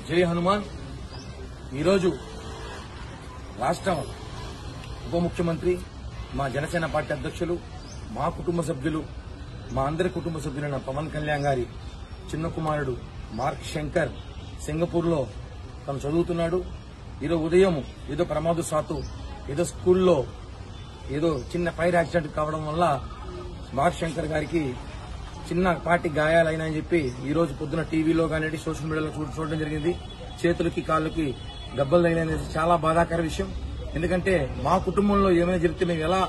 జై హనుమాన్. ఈరోజు రాష్ట్ర ఉప ముఖ్యమంత్రి, మా జనసేన పార్టీ అధ్యక్షులు, మా కుటుంబ సభ్యులు, మా అందరి కుటుంబ సభ్యులైన పవన్ కళ్యాణ్ గారి చిన్న కుమారుడు మార్క్ శంకర్ సింగపూర్లో తను చదువుతున్నాడు. ఈరోజు ఉదయం ఏదో ప్రమాదశాత్తు ఏదో స్కూల్లో ఏదో చిన్న ఫైర్ యాక్సిడెంట్ కావడం వల్ల మార్క్ శంకర్ గారికి చిన్నపాటి గాయాలైనాయని చెప్పి ఈ రోజు పొద్దున టీవీలో కానీ సోషల్ మీడియాలో చూడడం జరిగింది. చేతులకి కాళ్ళకి దెబ్బలు తగిలినది చాలా బాధాకర విషయం. ఎందుకంటే మా కుటుంబంలో ఏమైనా జరిగితే మేము ఎలా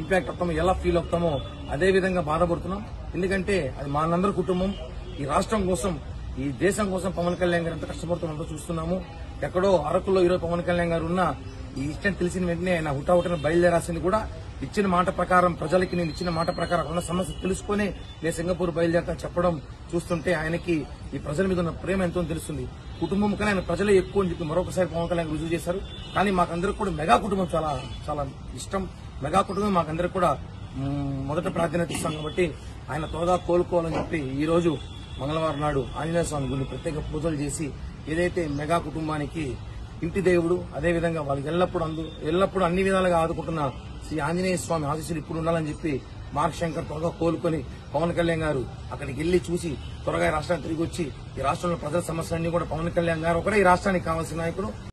ఇంపాక్ట్ అవుతామో, ఎలా ఫీల్ అవుతామో అదే విధంగా బాధపడుతున్నాం. ఎందుకంటే అది మా అందరి కుటుంబం. ఈ రాష్ట్రం కోసం, ఈ దేశం కోసం పవన్ కళ్యాణ్ గారు ఎంత కష్టపడుతున్నారో చూస్తున్నాము. ఎక్కడో అరకులో ఈరోజు పవన్ కళ్యాణ్ గారు ఉన్న ఈ ఇష్టం తెలిసిన వెంటనే ఆయన హుటాహుటిన బయలుదేరాల్సింది కూడా ఇచ్చిన మాట ప్రకారం, ప్రజలకి నేను ఇచ్చిన మాట ప్రకారం ఉన్న సమస్య తెలుసుకుని నేను సింగపూర్ బయలుదేరతా చెప్పడం చూస్తుంటే ఆయనకి ఈ ప్రజల మీద ఉన్న ప్రేమ ఎంతో తెలుస్తుంది. కుటుంబం కన్నా ఆయన ప్రజలే ఎక్కువ అని చెప్పి మరొకసారి పవన్ కళ్యాణ్ రుజువు చేశారు. కానీ మాకందరికి కూడా మెగా కుటుంబం చాలా చాలా ఇష్టం. మెగా కుటుంబం మాకందరికి కూడా మొదట ప్రాధాన్యత ఇస్తాం. కాబట్టి ఆయన త్వరగా కోలుకోవాలని చెప్పి ఈ రోజు మంగళవారం నాడు ఆంజనేయ స్వామి గుడిని ప్రత్యేక పూజలు చేసి ఏదైతే మెగా కుటుంబానికి ఇంటి దేవుడు, అదేవిధంగా వాళ్ళకి ఎల్లప్పుడూ అన్ని విధాలుగా ఆదుకుంటున్న శ్రీ ఆంజనేయ స్వామి ఆశీస్సులు ఇప్పుడు ఉండాలని చెప్పి మార్క్ శంకర్ త్వరగా కోలుకొని పవన్ కళ్యాణ్ గారు అక్కడికి వెళ్లి చూసి త్వరగా రాష్ట్రానికి తిరిగి వచ్చి ఈ రాష్ట్రంలో ప్రజల సమస్యలన్నీ కూడా పవన్ కళ్యాణ్ గారు ఒకటే ఈ రాష్ట్రానికి కావాల్సిన నాయకుడు.